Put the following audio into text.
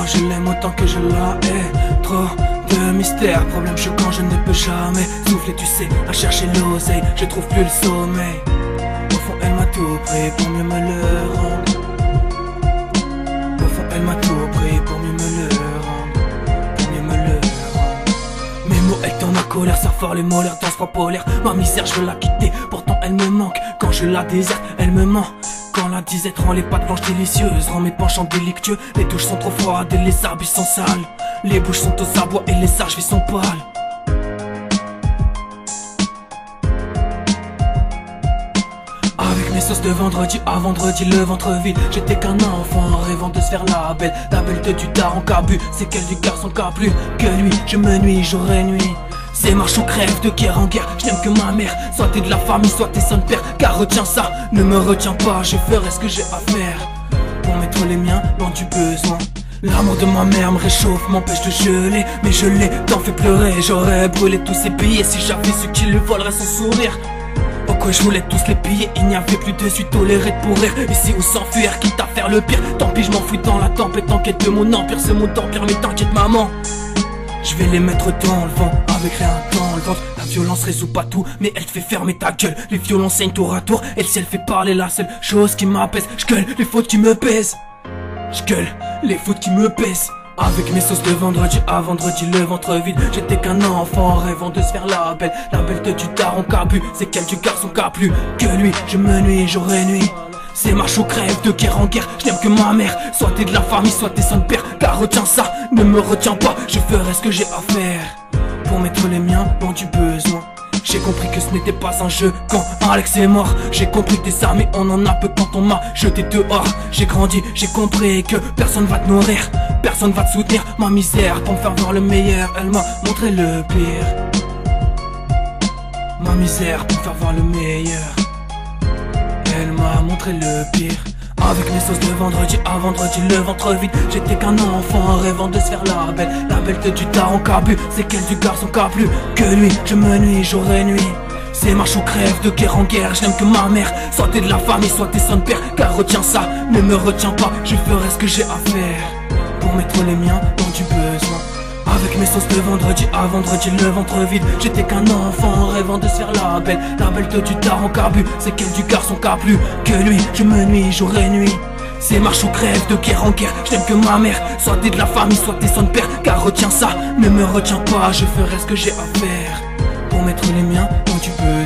je l'aime autant que je la hais. Trop de mystère, problème choquant, je ne peux jamais souffler, tu sais, à chercher l'oseille, je trouve plus le sommeil. Au fond elle m'a tout pris pour mieux me le rendre. Au fond elle m'a tout pris pour mieux me le rendre. Pour mieux me le rendre. Mes mots elle tournent en colère, ça fort les molaires dans ce froid polaire. Ma misère je veux la quitter, pourtant elle me manque. Quand je la déserte, elle me ment. Quand la disette rend les pâtes blanches délicieuses, rend mes penchants délictueux. Les douches sont trop froides et les arbres sont sales. Les bouches sont aux abois et les arches sont pâles. Avec mes sauces de vendredi à vendredi, le ventre vide. J'étais qu'un enfant rêvant de se faire la belle. La belle de du daron cabu, c'est qu'elle du garçon qu'a plus que lui. Je me nuis jour et nuit. C'est marche ou crève de guerre en guerre, je n'aime que ma mère. Soit t'es de la famille, soit t'es son père. Car retiens ça, ne me retiens pas, je ferai ce que j'ai à faire pour mettre les miens dans du besoin. L'amour de ma mère me réchauffe, m'empêche de geler. Mais je l'ai tant fait pleurer, j'aurais brûlé tous ses billets si j'avais su qu'il lui volerait son sourire. Oh quoi, je voulais tous les piller, il n'y avait plus de suite toléré de pourrir. Ici ou s'enfuir, quitte à faire le pire. Tant pis, je m'enfuis dans la tempête en quête de mon empire. Ce monde empire, mais t'inquiète maman, je vais les mettre dans le vent, avec rien dans le ventre. La violence résout pas tout, mais elle te fait fermer ta gueule. Les violons saignent tour à tour, et le ciel fait parler la seule chose qui m'apaise. J'gueule les fautes qui me pèsent, j'gueule les fautes qui me pèsent. Avec mes sauces de vendredi à vendredi, le ventre vide. J'étais qu'un enfant rêvant de se faire la belle. La belle de du daron qu'a bu, c'est qu'elle du garçon qu'a plus que lui. Je me nuis jour et nuit. C'est marche ou crève de guerre en guerre, je n'aime que ma mère. Soit t'es de la famille, soit t'es son père. Car retiens ça, ne me retiens pas, je ferai ce que j'ai à faire pour mettre les miens dans du besoin. J'ai compris que ce n'était pas un jeu quand Alex est mort. J'ai compris que des armées on en a peu quand on m'a jeté dehors. J'ai grandi, j'ai compris que personne va te nourrir, personne va te soutenir. Ma misère pour me faire voir le meilleur, elle m'a montré le pire. Ma misère pour me faire voir le meilleur, elle m'a montré le pire. Avec mes sauces de vendredi à vendredi, le ventre vide. J'étais qu'un enfant rêvant de se faire la belle. La belle de du daron qu'a bu, c'est qu'elle du garçon qu'a plus que lui. Je me nuis jour et nuit. C'est marche ou crève de guerre en guerre, je n'aime que ma mère. Soit t'es de la famille, soit t'es son père. Car retiens ça, ne me retiens pas, je ferai ce que j'ai à faire pour mettre les miens dans du besoin. Avec mes sauces de vendredi à vendredi, le ventre vide. J'étais qu'un enfant rêvant de se faire la belle. La belle de du daron qu'a bu, c'est qu'elle du garçon qu'a plus que lui. Je me nuis jour et nuit. C'est marche ou crève de guerre en guerre, je n'aime que ma mère. Soit t'es de la famille, soit t'es son père. Car retiens ça, ne me retiens pas, je ferai ce que j'ai à faire pour mettre les miens dans du besoin.